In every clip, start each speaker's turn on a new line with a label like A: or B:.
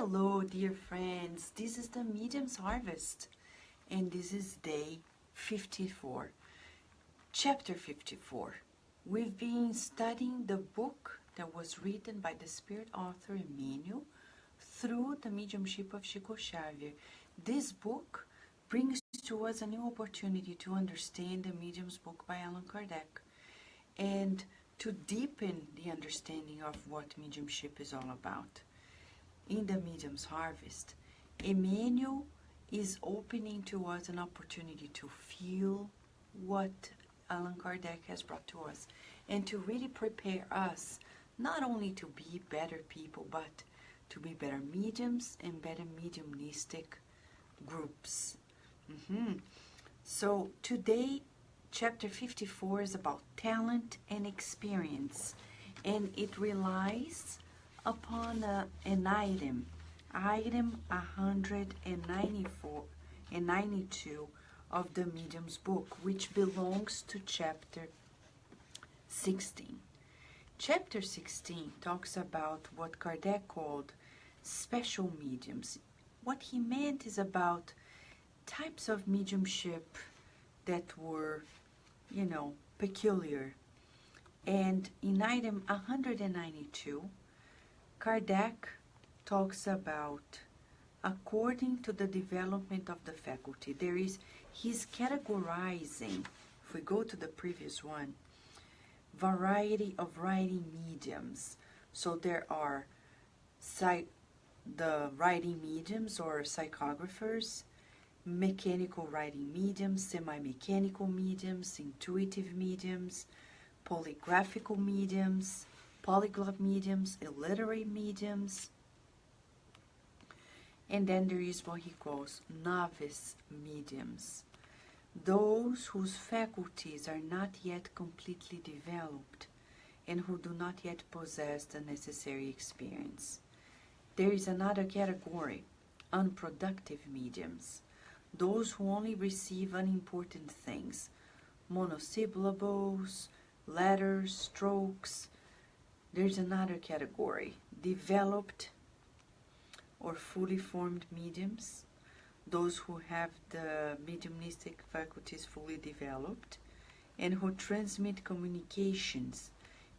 A: Hello, dear friends. This is the Medium's Harvest, and this is day 54, chapter 54. We've been studying the book that was written by the spirit author Emmanuel through the mediumship of Xavier. This book brings to us a new opportunity to understand the medium's book by Allan Kardec and to deepen the understanding of what mediumship is all about. In the Medium's Harvest, Emmanuel is opening to us an opportunity to feel what Allan Kardec has brought to us and to really prepare us not only to be better people, but to be better mediums and better mediumistic groups. So today, chapter 54 is about talent and experience, and it relies upon an item 194 and 92 of the Medium's book, which belongs to chapter 16. Chapter 16 talks about what Kardec called special mediums. What he meant is about types of mediumship that were, peculiar. And in item 192, Kardec talks about according to the development of the faculty. He's categorizing, if we go to the previous one, variety of writing mediums. So there are the writing mediums or psychographers, mechanical writing mediums, semi-mechanical mediums, intuitive mediums, polygraphical mediums, polyglot mediums, illiterate mediums, and then there is what he calls novice mediums, those whose faculties are not yet completely developed and who do not yet possess the necessary experience. There is another category, unproductive mediums, those who only receive unimportant things, monosyllables, letters, strokes. There's another category, developed or fully formed mediums, those who have the mediumistic faculties fully developed and who transmit communications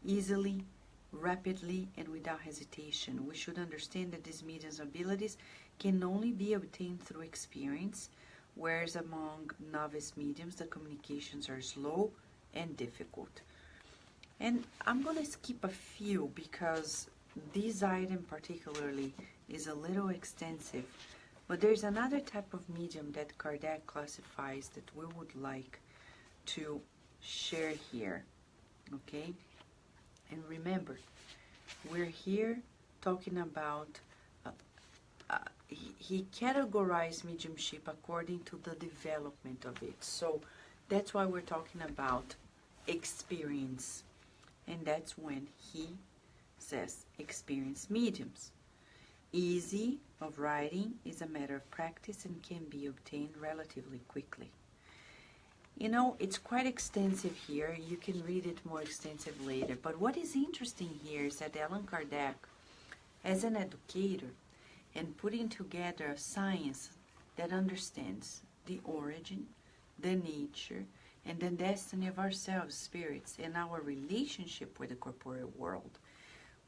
A: easily, rapidly, and without hesitation. We should understand that these mediums' abilities can only be obtained through experience, whereas among novice mediums, the communications are slow and difficult. And I'm going to skip a few because this item particularly is a little extensive. But there's another type of medium that Kardec classifies that we would like to share here. Okay? And remember, we're here talking about, he categorized mediumship according to the development of it. So that's why we're talking about experience. And that's when he says experienced mediums. Easy of writing is a matter of practice and can be obtained relatively quickly. It's quite extensive here. You can read it more extensive later. But what is interesting here is that Allan Kardec, as an educator, and putting together a science that understands the origin, the nature, and the destiny of ourselves, spirits, and our relationship with the corporeal world.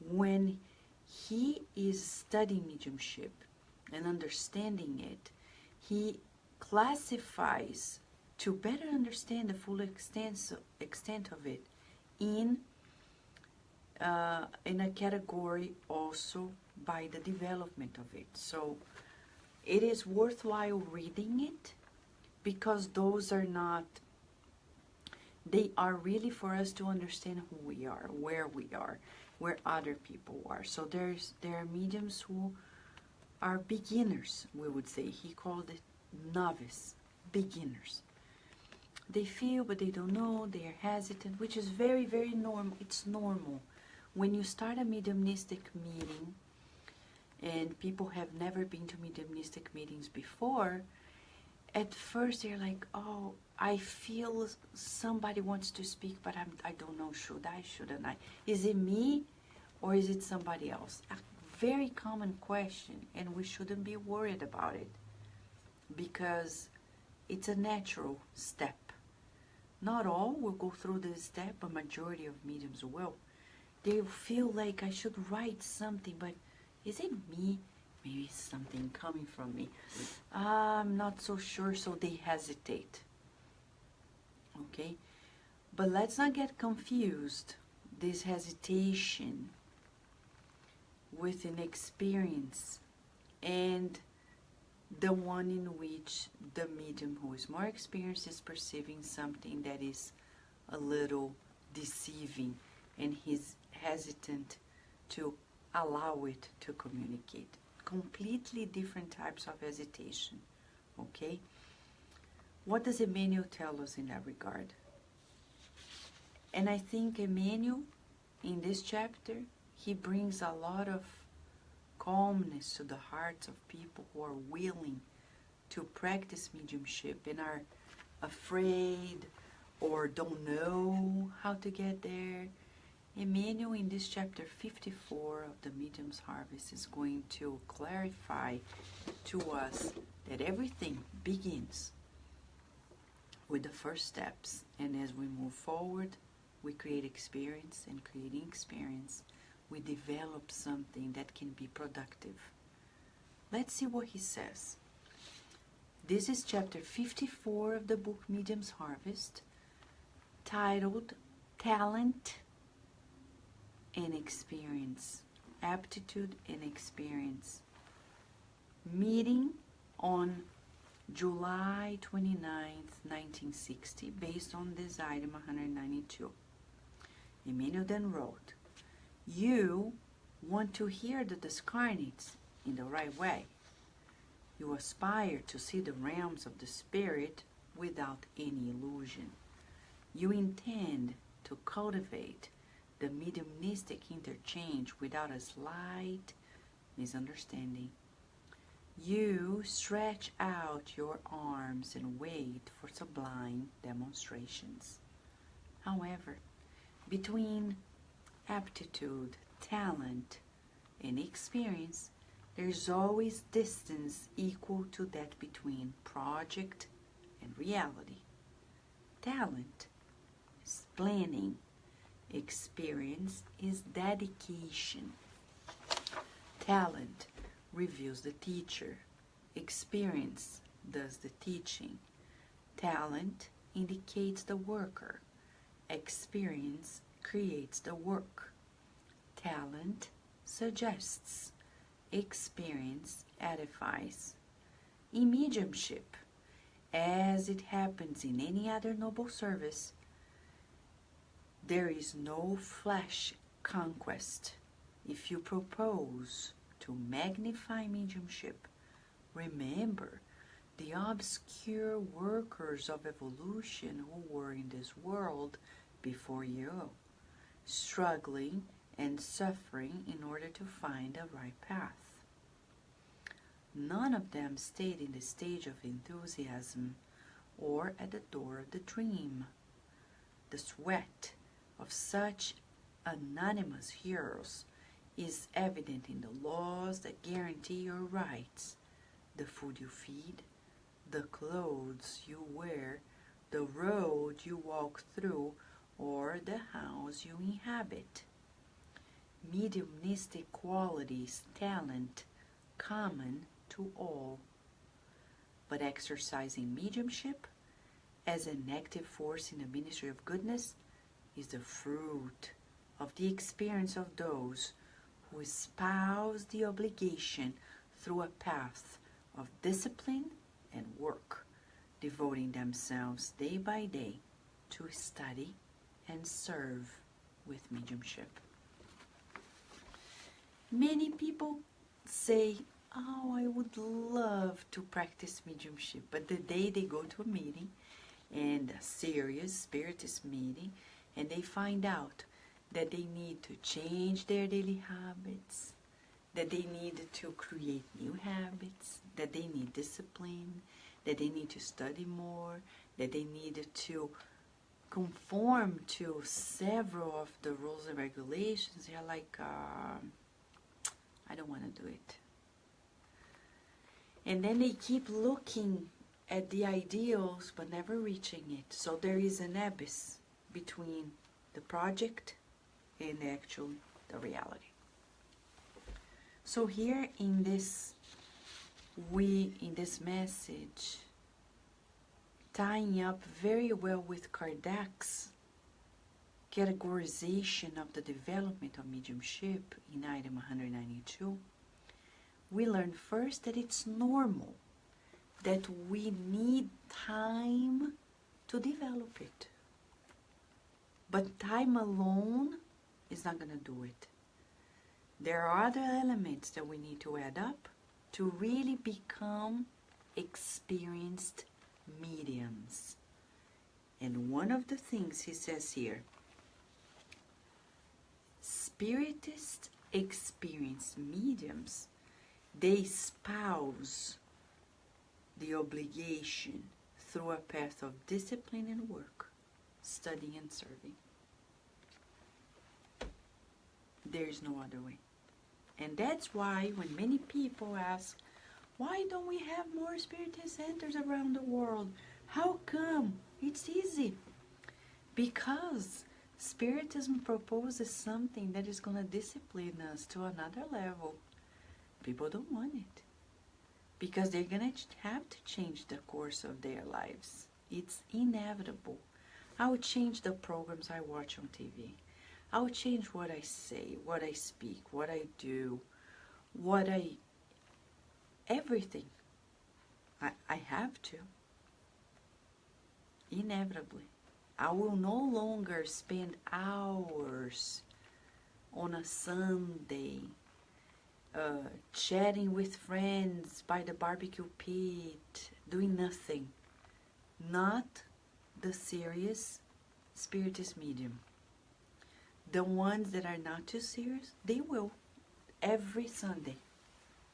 A: When he is studying mediumship and understanding it, he classifies to better understand the full extent of it in a category also by the development of it. So it is worthwhile reading it because those are not, they are really for us to understand who we are, where other people are. So there are mediums who are beginners, we would say. He called it novice, beginners. They feel, but they don't know, they are hesitant, which is very, very normal. It's normal. When you start a mediumistic meeting, and people have never been to mediumistic meetings before, at first they're like, oh, I feel somebody wants to speak, but I don't know, shouldn't I? Is it me or is it somebody else? very common question, and we shouldn't be worried about it because it's a natural step. Not all will go through this step, a majority of mediums will. They feel like I should write something, but is it me? Maybe it's something coming from me. I'm not so sure, so they hesitate. Okay? But let's not get confused, this hesitation with an experience and the one in which the medium who is more experienced is perceiving something that is a little deceiving and he's hesitant to allow it to communicate. Completely different types of hesitation, okay? What does Emmanuel tell us in that regard? And I think Emmanuel, in this chapter, he brings a lot of calmness to the hearts of people who are willing to practice mediumship and are afraid or don't know how to get there. Emmanuel, in this chapter 54 of the Medium's Harvest, is going to clarify to us that everything begins with the first steps, and as we move forward, we create experience, and creating experience, we develop something that can be productive. Let's see what he says. This is chapter 54 of the book Medium's Harvest, titled Talent and Experience, Aptitude and Experience. Meeting on July 29th, 1960, based on this item 192. Emmanuel then wrote, "You want to hear the discarnates in the right way. You aspire to see the realms of the spirit without any illusion. You intend to cultivate the mediumistic interchange without a slight misunderstanding. You stretch out your arms and wait for sublime demonstrations. However, between aptitude, talent, and experience, there's always distance equal to that between project and reality. Talent is planning. Experience is dedication. Talent reveals the teacher. Experience does the teaching. Talent indicates the worker. Experience creates the work. Talent suggests. Experience edifies. In mediumship, as it happens in any other noble service, there is no flesh conquest. If you propose to magnify mediumship, remember the obscure workers of evolution who were in this world before you, struggling and suffering in order to find the right path. None of them stayed in the stage of enthusiasm or at the door of the dream. The sweat of such anonymous heroes is evident in the laws that guarantee your rights, the food you feed, the clothes you wear, the road you walk through, or the house you inhabit. Mediumistic qualities, talent, common to all. But exercising mediumship as an active force in the ministry of goodness is the fruit of the experience of those who espouse the obligation through a path of discipline and work, devoting themselves day by day to study and serve with mediumship. Many people say, "Oh, I would love to practice mediumship," but the day they go to a meeting, and a serious spiritist meeting, and they find out that they need to change their daily habits, that they need to create new habits, that they need discipline, that they need to study more, that they need to conform to several of the rules and regulations. They're like, I don't want to do it. And then they keep looking at the ideals but never reaching it. So there is an abyss between the project and the reality. So here in this message, tying up very well with Kardec's categorization of the development of mediumship in item 192, we learn first that it's normal, that we need time to develop it. But time alone is not going to do it. There are other elements that we need to add up to really become experienced mediums. And one of the things he says here, Spiritist experienced mediums, they espouse the obligation through a path of discipline and work, studying and serving. There is no other way. And that's why when many people ask, why don't we have more Spiritist centers around the world? How come? It's easy. Because Spiritism proposes something that is going to discipline us to another level. People don't want it. Because they're going to have to change the course of their lives. It's inevitable. I would change the programs I watch on TV. I would change what I say, what I speak, what I do, everything. I have to. Inevitably. I will no longer spend hours on a Sunday chatting with friends by the barbecue pit, doing nothing. Not the serious Spiritist medium. The ones that are not too serious, they will. Every Sunday.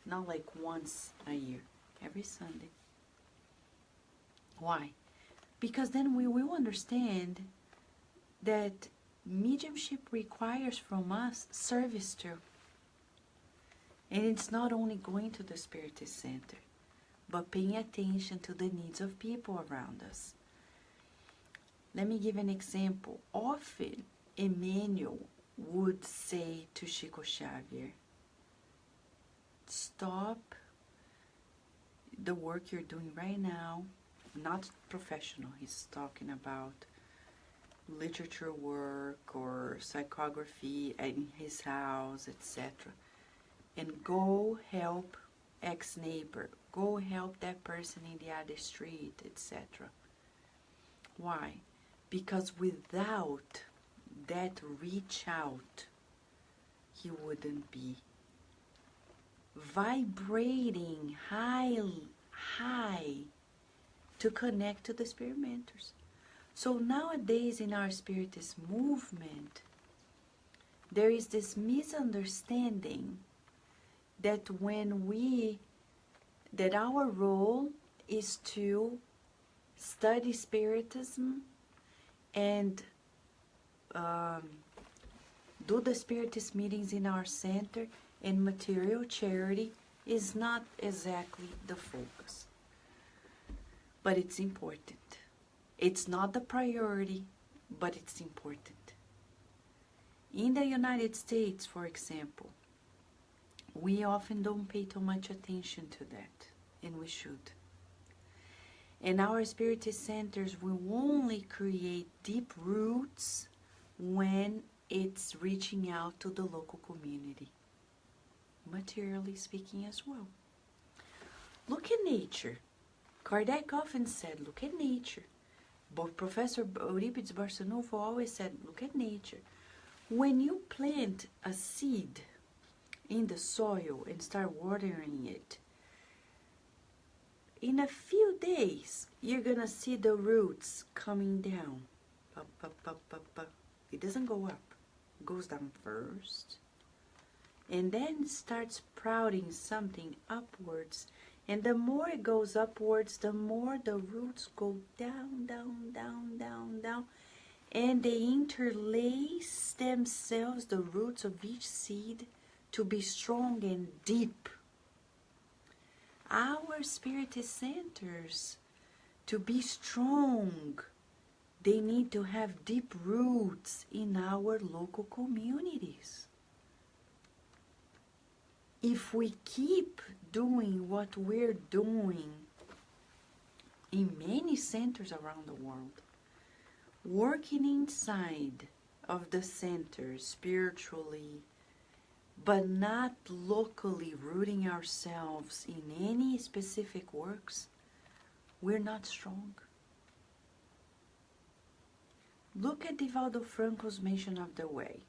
A: Not like once a year. Every Sunday. Why? Because then we will understand that mediumship requires from us service too. And it's not only going to the Spiritist Center, but paying attention to the needs of people around us. Let me give an example. Often, Emmanuel would say to Chico Xavier, stop the work you're doing right now. Not professional, he's talking about literature work or psychography in his house, etc. And go help ex-neighbor, go help that person in the other street, etc. Why? Because without that reach out, he wouldn't be vibrating high to connect to the spirit mentors. So nowadays in our Spiritist movement, there is this misunderstanding that that our role is to study Spiritism and do the Spiritist meetings in our center, and material charity is not exactly the focus. But it's important. It's not the priority, but it's important. In the United States, for example, we often don't pay too much attention to that, and we should. And our Spiritist centers will only create deep roots when it's reaching out to the local community, materially speaking as well. Look at nature. Kardec often said, look at nature. But Professor Eurípides Barçanufo always said, look at nature. When you plant a seed in the soil and start watering it, in a few days, you're going to see the roots coming down. Up, up, up, up, up. It doesn't go up. It goes down first. And then starts sprouting something upwards. And the more it goes upwards, the more the roots go down, down, down, down, down. And they interlace themselves, the roots of each seed, to be strong and deep. Our spiritist centers, to be strong, they need to have deep roots in our local communities. If we keep doing what we're doing in many centers around the world, working inside of the center spiritually, but not locally rooting ourselves in any specific works, we're not strong. Look at Divaldo Franco's Mission of the Way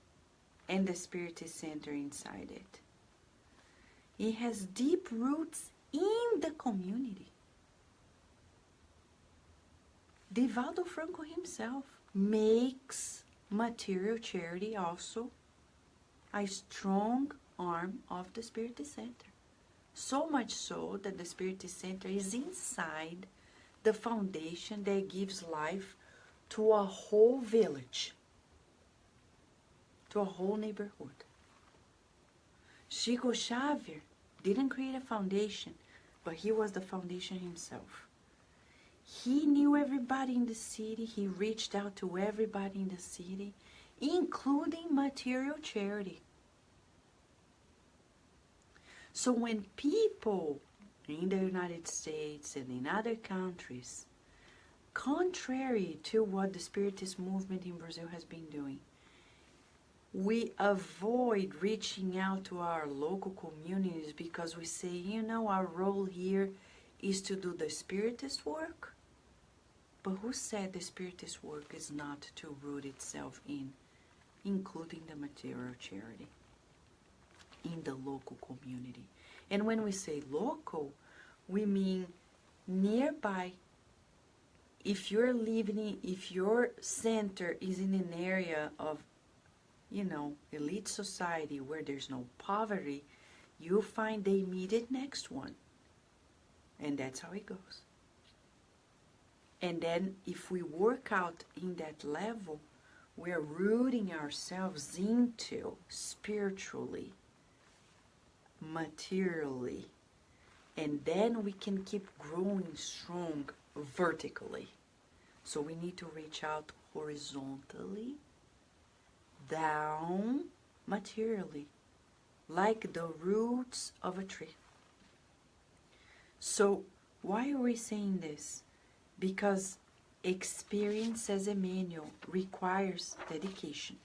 A: and the Spiritist Center inside it. It has deep roots in the community. Divaldo Franco himself makes material charity also a strong arm of the Spiritist Center. So much so that the Spiritist Center is inside the foundation that gives life to a whole village, to a whole neighborhood. Chico Xavier didn't create a foundation, but he was the foundation himself. He knew everybody in the city. He reached out to everybody in the city, including material charity. So when people in the United States and in other countries, contrary to what the Spiritist movement in Brazil has been doing, we avoid reaching out to our local communities because we say, you know, our role here is to do the Spiritist work. But who said the Spiritist work is not to root itself in, including the material charity, in the local community? And when we say local, we mean nearby. If you're living, if your center is in an area of, you know, elite society where there's no poverty, you'll find the immediate next one. And that's how it goes. And then if we work out in that level, we're rooting ourselves into spiritually, materially, and then we can keep growing strong vertically. So we need to reach out horizontally, down materially, like the roots of a tree. So why are we saying this? Because experience, says Emmanuel, requires dedication.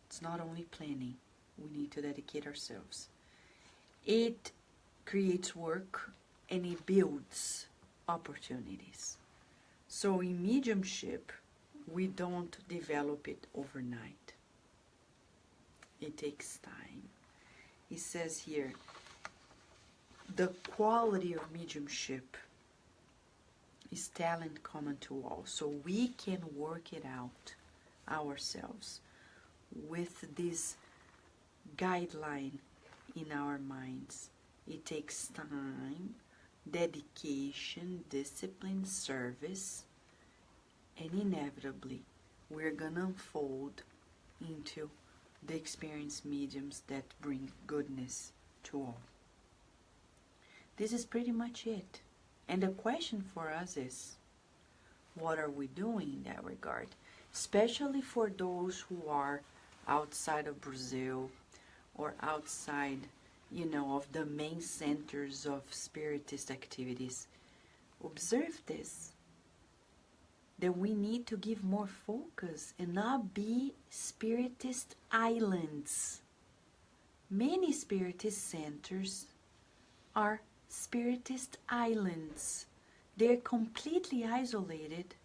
A: It's not only planning. We need to dedicate ourselves. It creates work and it builds opportunities. So in mediumship, we don't develop it overnight. It takes time. It says here, the quality of mediumship is talent common to all. So we can work it out ourselves with this guideline in our minds. It takes time, dedication, discipline, service, and inevitably we're gonna unfold into the experienced mediums that bring goodness to all. This is pretty much it. And the question for us is, what are we doing in that regard? Especially for those who are outside of Brazil or outside, you know, of the main centers of spiritist activities. Observe this, that we need to give more focus and not be spiritist islands. Many spiritist centers are spiritist islands. They're completely isolated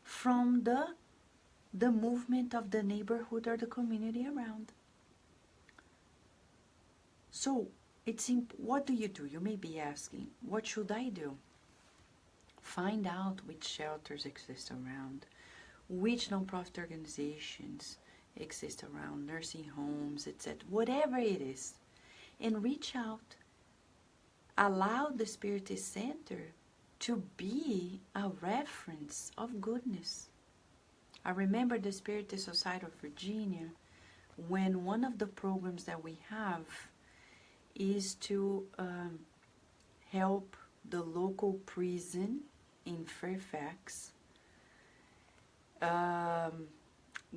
A: from the movement of the neighborhood or the community around. So, what do? You may be asking, what should I do? Find out which shelters exist around, which nonprofit organizations exist around, nursing homes, etc., whatever it is, and reach out. Allow the Spiritist Center to be a reference of goodness. I remember the Spiritist Society of Virginia when one of the programs that we have is to help the local prison in Fairfax,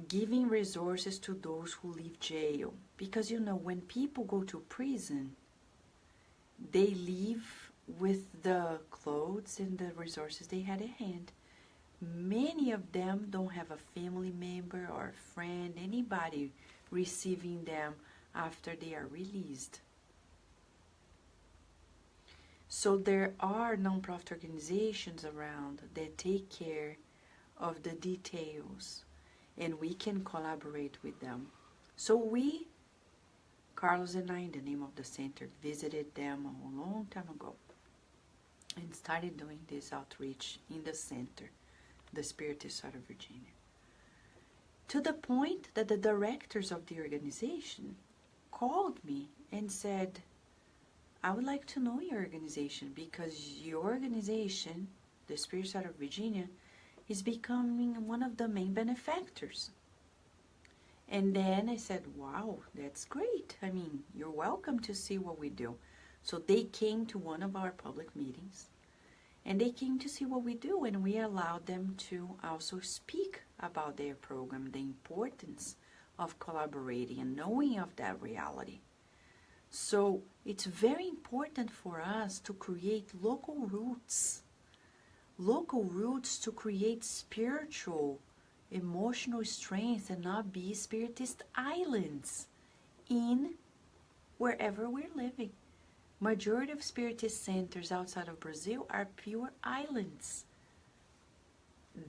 A: giving resources to those who leave jail. Because, you know, when people go to prison, they leave with the clothes and the resources they had at hand. Many of them don't have a family member or a friend, anybody receiving them after they are released. So there are nonprofit organizations around that take care of the details, and we can collaborate with them. So we, Carlos and I, in the name of the center, visited them a long time ago and started doing this outreach in the center, the Spiritist side of Virginia. To the point that the directors of the organization called me and said, I would like to know your organization, because your organization, the Spirit Side of Virginia, is becoming one of the main benefactors. And then I said, wow, that's great. I mean, you're welcome to see what we do. So they came to one of our public meetings, and they came to see what we do, and we allowed them to also speak about their program, the importance of collaborating and knowing of that reality. So it's very important for us to create local roots to create spiritual, emotional strength, and not be Spiritist islands in wherever we're living. Majority of Spiritist centers outside of Brazil are pure islands.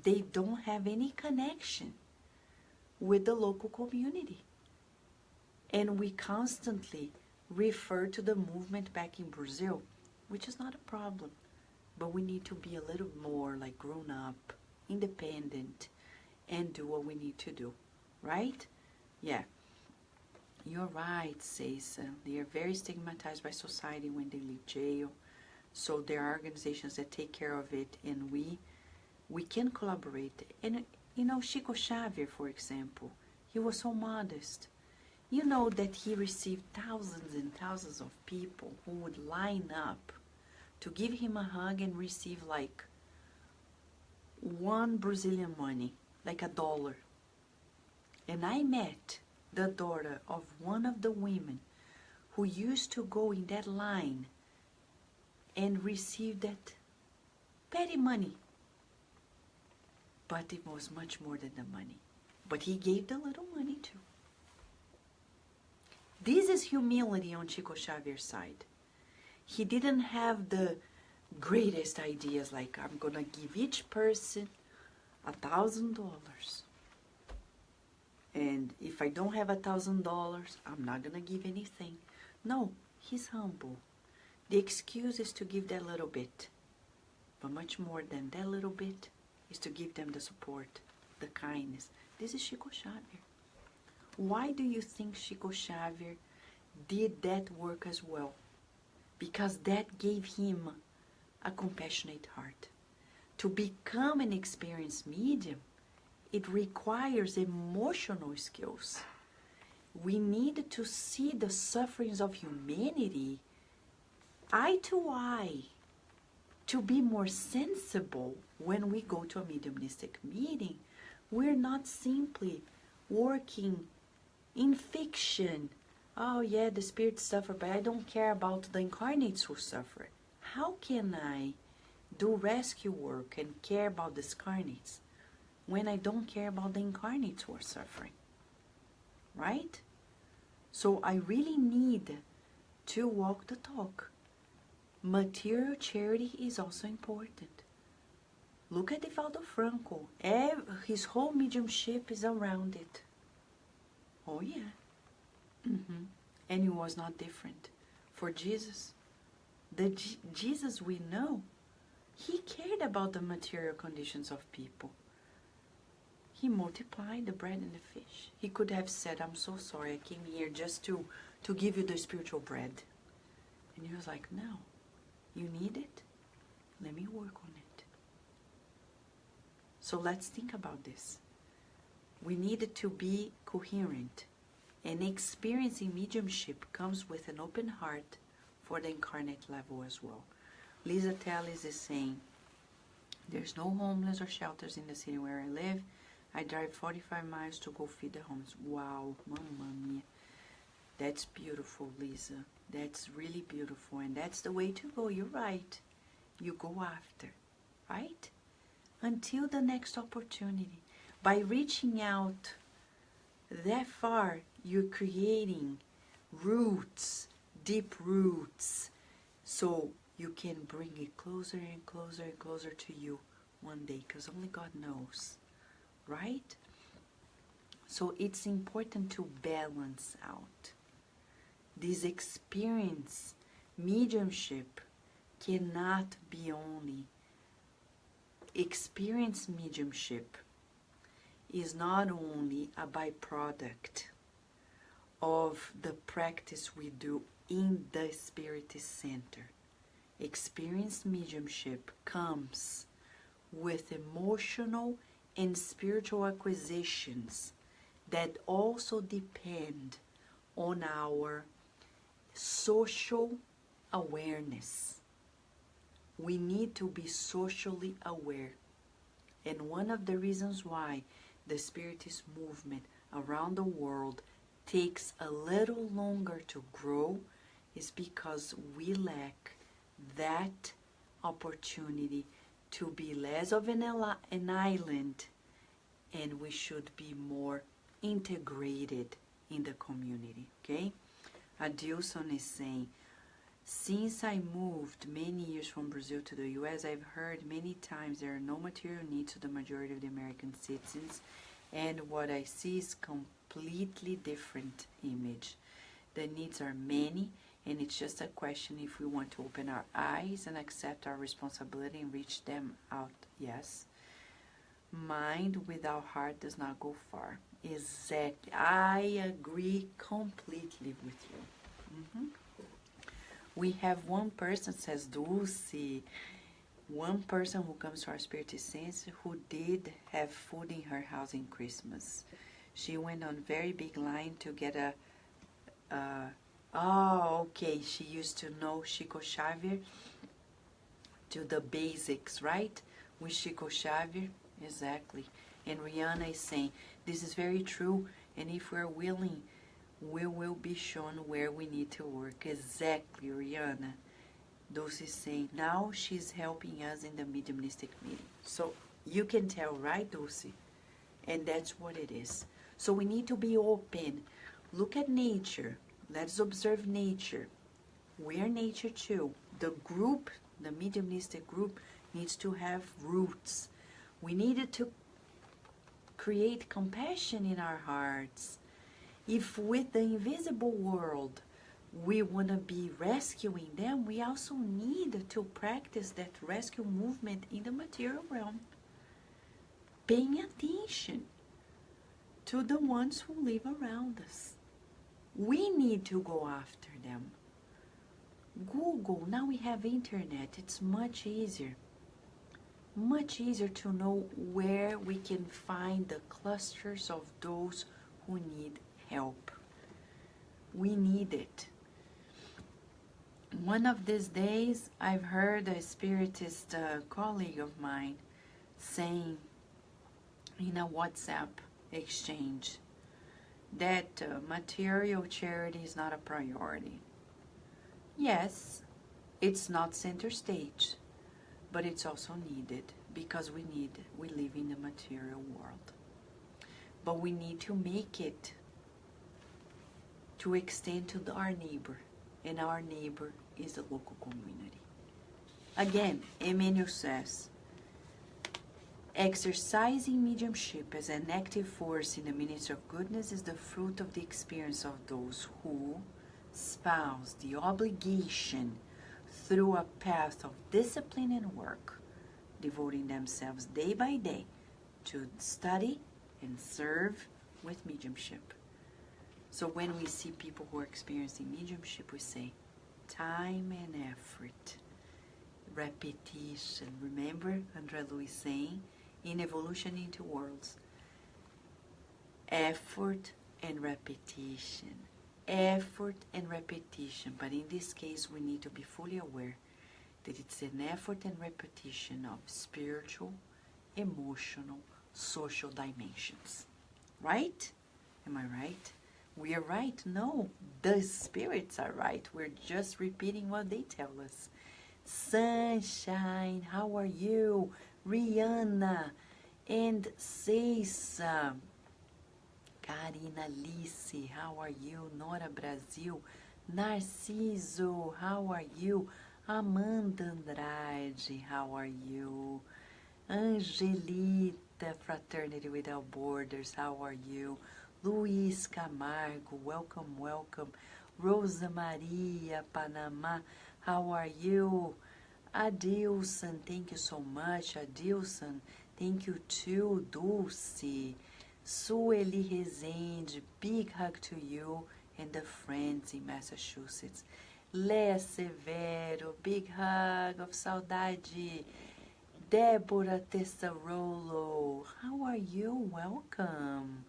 A: They don't have any connection with the local community. And we constantly refer to the movement back in Brazil, which is not a problem, but we need to be a little more like grown up, independent, and do what we need to do, right? Yeah, you're right, Cesa. They are very stigmatized by society when they leave jail, so there are organizations that take care of it, and we can collaborate. And you know, Chico Xavier, for example, he was so modest. You know that he received thousands and thousands of people who would line up to give him a hug and receive like one Brazilian money, like $1. And I met the daughter of one of the women who used to go in that line and receive that petty money. But it was much more than the money. But he gave the little money too. This is humility on Chico Xavier's side. He didn't have the greatest ideas like, I'm going to give each person $1,000. And if I don't have $1,000, I'm not going to give anything. No, he's humble. The excuse is to give that little bit. But much more than that little bit is to give them the support, the kindness. This is Chico Xavier. Why do you think Chico Xavier did that work as well? Because that gave him a compassionate heart. To become an experienced medium, it requires emotional skills. We need to see the sufferings of humanity eye to eye, to be more sensible when we go to a mediumistic meeting. We're not simply working in fiction. Oh yeah, the spirits suffer, but I don't care about the incarnates who suffer. How can I do rescue work and care about the incarnates when I don't care about the incarnates who are suffering? Right? So I really need to walk the talk. Material charity is also important. Look at Divaldo Franco. His whole mediumship is around it. Oh yeah. And it was not different for Jesus. The Jesus we know, he cared about the material conditions of people. He multiplied the bread and the fish. He could have said, I'm so sorry, I came here just to give you the spiritual bread. And he was like, no, you need it? Let me work on it. So let's think about this. We needed to be coherent. And experiencing mediumship comes with an open heart for the incarnate level as well. Lisa Tellis is saying, there's no homeless or shelters in the city where I live. I drive 45 miles to go feed the homeless. Wow, mamma mia. That's beautiful, Lisa. That's really beautiful. And that's the way to go. You're right. You go after, right? Until the next opportunity. By reaching out that far, you're creating roots, deep roots, so you can bring it closer and closer and closer to you one day, because only God knows, right? So it's important to balance out. This experience, mediumship, cannot be only experience. Mediumship is not only a byproduct of the practice we do in the Spiritist Center. Experienced mediumship comes with emotional and spiritual acquisitions that also depend on our social awareness. We need to be socially aware. And one of the reasons why the Spiritist movement around the world takes a little longer to grow is because we lack that opportunity to be less of an island, and we should be more integrated in the community, okay? Adilson is saying, since I moved many years from Brazil to the U.S., I've heard many times there are no material needs to the majority of the American citizens, and what I see is completely different image. The needs are many, and it's just a question if we want to open our eyes and accept our responsibility and reach them out. Yes. Mind without heart does not go far. Exactly. I agree completely with you. We have one person, says Dulce, one person who comes to our Spiritist Center who did have food in her house in Christmas. She went on very big line to get she used to know Chico Xavier, to the basics, right? With Chico Xavier, exactly. And Rihanna is saying, this is very true, and if we're willing, we will be shown where we need to work. Exactly, Rihanna. Dulce is saying, now she's helping us in the mediumistic meeting. So you can tell, right, Dulce? And that's what it is. So we need to be open. Look at nature. Let's observe nature. We're nature too. The group, the mediumistic group, needs to have roots. We needed to create compassion in our hearts. If with the invisible world we want to be rescuing them, we also need to practice that rescue movement in the material realm. Paying attention to the ones who live around us. We need to go after them. Google, now we have internet, it's much easier. Much easier to know where we can find the clusters of those who need help. We need it. One of these days, I've heard a Spiritist colleague of mine saying in a WhatsApp exchange that material charity is not a priority. Yes, it's not center stage, but it's also needed because we live in the material world. But we need to make it to extend to our neighbor, and our neighbor is the local community. Again, Emmanuel says, exercising mediumship as an active force in the ministry of goodness is the fruit of the experience of those who espouse the obligation through a path of discipline and work, devoting themselves day by day to study and serve with mediumship. So when we see people who are experiencing mediumship, we say, time and effort, repetition. Remember André Louis saying, in Evolution into Worlds, effort and repetition. Effort and repetition. But in this case, we need to be fully aware that it's an effort and repetition of spiritual, emotional, social dimensions. Right? Am I right? We are right? No, the spirits are right. We're just repeating what they tell us. Sunshine, how are you? Rihanna and Ceisa. Karina Alice, how are you? Nora Brasil. Narciso, how are you? Amanda Andrade, how are you? Angelita, Fraternity Without Borders, how are you? Luiz Camargo, welcome, welcome. Rosa Maria, Panamá, how are you? Adilson, thank you so much. Adilson, thank you too. Dulce, Sueli Rezende, big hug to you and the friends in Massachusetts. Léa Severo, big hug of saudade. Débora Tessarolo, how are you? Welcome.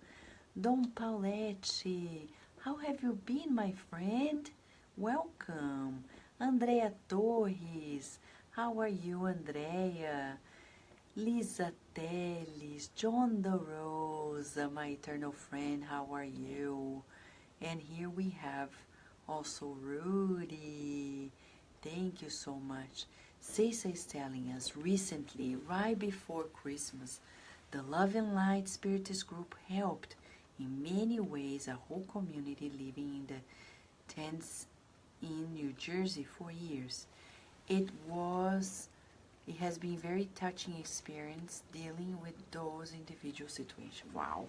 A: Dom Pauletti, how have you been, my friend? Welcome. Andrea Torres, how are you, Andrea? Lisa Teles, John Da Rosa, my eternal friend, how are you? And here we have also Rudy, thank you so much. Ceisa is telling us recently, right before Christmas, the Love and Light Spiritist group helped in many ways a whole community living in the tents in New Jersey for years. It has been very touching experience dealing with those individual situations. Wow.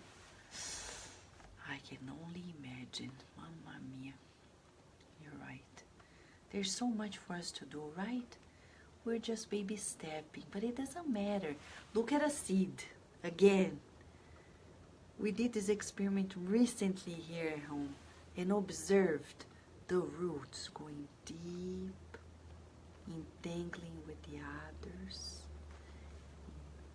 A: I can only imagine. Mamma mia. You're right. There's so much for us to do, right? We're just baby stepping, but it doesn't matter. Look at a seed. Again, we did this experiment recently here at home and observed the roots going deep, entangling with the others.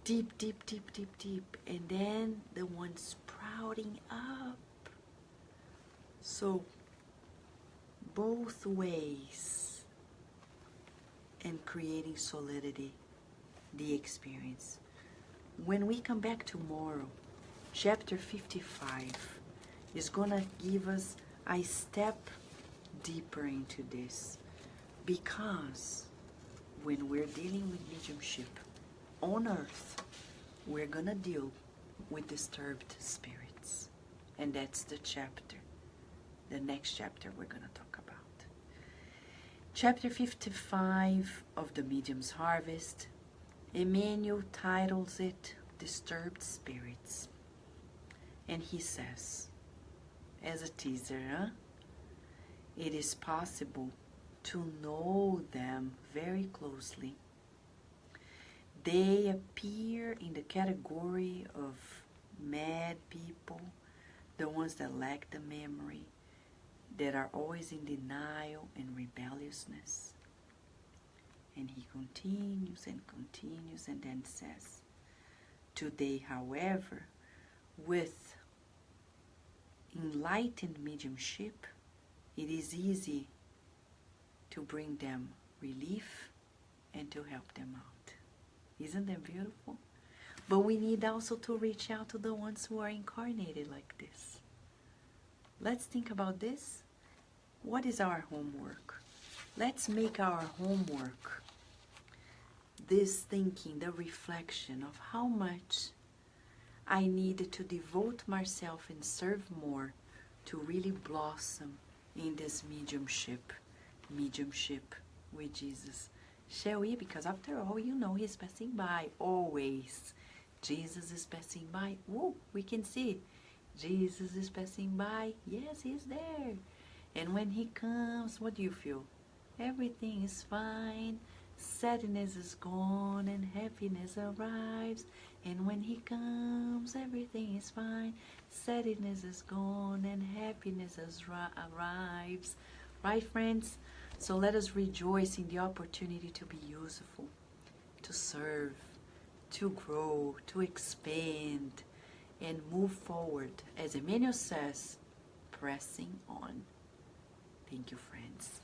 A: Deep, deep, deep, deep, deep. And then the one sprouting up. So, both ways, and creating solidity, the experience. When we come back tomorrow, chapter 55 is going to give us a step deeper into this, because when we're dealing with mediumship on earth, we're going to deal with disturbed spirits. And that's the chapter, the next chapter we're going to talk about. Chapter 55 of the Medium's Harvest, Emmanuel titles it Disturbed Spirits. And he says, as a teaser, it is possible to know them very closely. They appear in the category of mad people, the ones that lack the memory, that are always in denial and rebelliousness. And he continues and then says, today, however, with enlightened mediumship, it is easy to bring them relief and to help them out. Isn't that beautiful? But we need also to reach out to the ones who are incarnated like this. Let's think about this. What is our homework? Let's make our homework this thinking, the reflection of how much I needed to devote myself and serve more to really blossom in this mediumship with Jesus. Shall we? Because after all, you know he's passing by always. Jesus is passing by. Woo, we can see. Jesus is passing by. Yes, he's there. And when he comes, what do you feel? Everything is fine. Sadness is gone and happiness arrives. And when he comes, everything is fine. Sadness is gone and happiness arrives. Right, friends? So let us rejoice in the opportunity to be useful, to serve, to grow, to expand, and move forward. As Emmanuel says, pressing on. Thank you, friends.